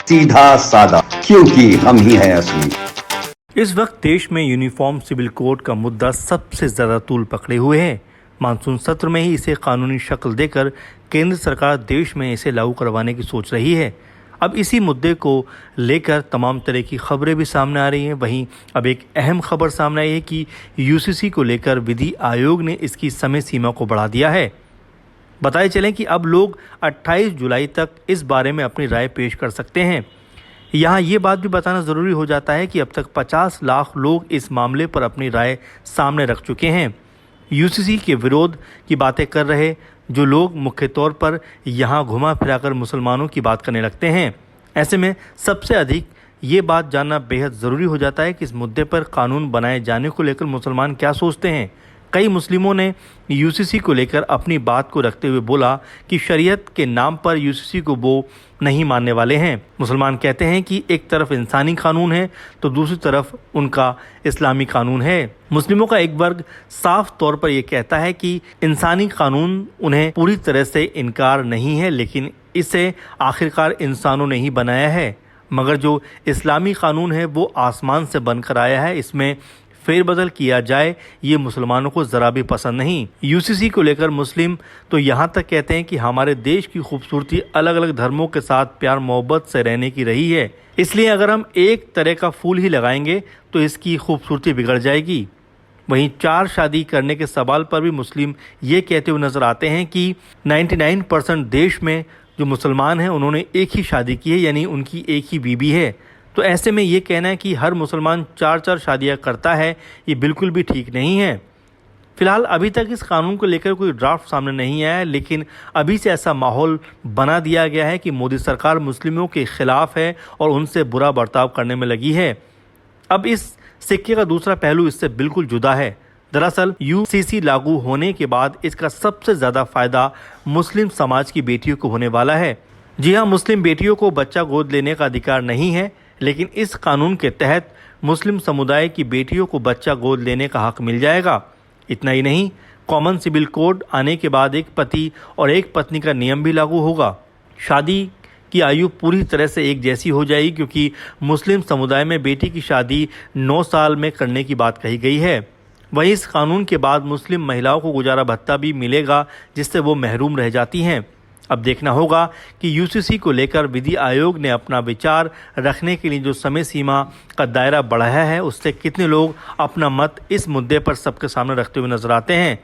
सीधा सादा, क्योंकि हम ही हैं असली। इस वक्त देश में यूनिफॉर्म सिविल कोड का मुद्दा सबसे ज्यादा तूल पकड़े हुए है। मानसून सत्र में ही इसे कानूनी शक्ल देकर केंद्र सरकार देश में इसे लागू करवाने की सोच रही है। अब इसी मुद्दे को लेकर तमाम तरह की खबरें भी सामने आ रही हैं। वहीं अब एक अहम खबर सामने आई है कि यूसीसी को लेकर विधि आयोग ने इसकी समय सीमा को बढ़ा दिया है। बताए चलें कि अब लोग 28 जुलाई तक इस बारे में अपनी राय पेश कर सकते हैं। यहाँ ये बात भी बताना ज़रूरी हो जाता है कि अब तक 50 लाख लोग इस मामले पर अपनी राय सामने रख चुके हैं। यूसीसी के विरोध की बातें कर रहे जो लोग मुख्य तौर पर यहाँ घुमा फिराकर मुसलमानों की बात करने लगते हैं। ऐसे में सबसे अधिक ये बात जानना बेहद ज़रूरी हो जाता है कि इस मुद्दे पर कानून बनाए जाने को लेकर मुसलमान क्या सोचते हैं। कई मुस्लिमों ने यूसीसी को लेकर अपनी बात को रखते हुए बोला कि शरीयत के नाम पर यूसीसी को वो नहीं मानने वाले हैं। मुसलमान कहते हैं कि एक तरफ इंसानी कानून है तो दूसरी तरफ उनका इस्लामी कानून है। मुस्लिमों का एक वर्ग साफ तौर पर यह कहता है कि इंसानी कानून उन्हें पूरी तरह से इनकार नहीं है, लेकिन इसे आखिरकार इंसानों ने ही बनाया है। मगर जो इस्लामी कानून है वो आसमान से बनकर आया है, इसमें फेरबदल किया जाए ये मुसलमानों को ज़रा भी पसंद नहीं। यूसीसी को लेकर मुस्लिम तो यहाँ तक कहते हैं कि हमारे देश की खूबसूरती अलग अलग धर्मों के साथ प्यार मोहब्बत से रहने की रही है, इसलिए अगर हम एक तरह का फूल ही लगाएंगे तो इसकी खूबसूरती बिगड़ जाएगी। वहीं 4 शादी करने के सवाल पर भी मुस्लिम ये कहते हुए नजर आते हैं कि 99% देश में जो मुसलमान हैं उन्होंने एक ही शादी की है, यानी उनकी एक ही बीबी है। तो ऐसे में ये कहना है कि हर मुसलमान 4 शादियां करता है, ये बिल्कुल भी ठीक नहीं है। फिलहाल अभी तक इस कानून को लेकर कोई ड्राफ्ट सामने नहीं आया है, लेकिन अभी से ऐसा माहौल बना दिया गया है कि मोदी सरकार मुस्लिमों के खिलाफ है और उनसे बुरा बर्ताव करने में लगी है। अब इस सिक्के का दूसरा पहलू इससे बिल्कुल जुदा है। दरअसल यूसीसी लागू होने के बाद इसका सबसे ज़्यादा फायदा मुस्लिम समाज की बेटियों को होने वाला है। जी हाँ, मुस्लिम बेटियों को बच्चा गोद लेने का अधिकार नहीं है, लेकिन इस कानून के तहत मुस्लिम समुदाय की बेटियों को बच्चा गोद लेने का हक मिल जाएगा। इतना ही नहीं, कॉमन सिविल कोड आने के बाद एक पति और एक पत्नी का नियम भी लागू होगा। शादी की आयु पूरी तरह से एक जैसी हो जाएगी, क्योंकि मुस्लिम समुदाय में बेटी की शादी 9 साल में करने की बात कही गई है। वहीं इस कानून के बाद मुस्लिम महिलाओं को गुजारा भत्ता भी मिलेगा, जिससे वो महरूम रह जाती हैं। अब देखना होगा कि यूसीसी को लेकर विधि आयोग ने अपना विचार रखने के लिए जो समय सीमा का दायरा बढ़ाया है, उससे कितने लोग अपना मत इस मुद्दे पर सबके सामने रखते हुए नजर आते हैं।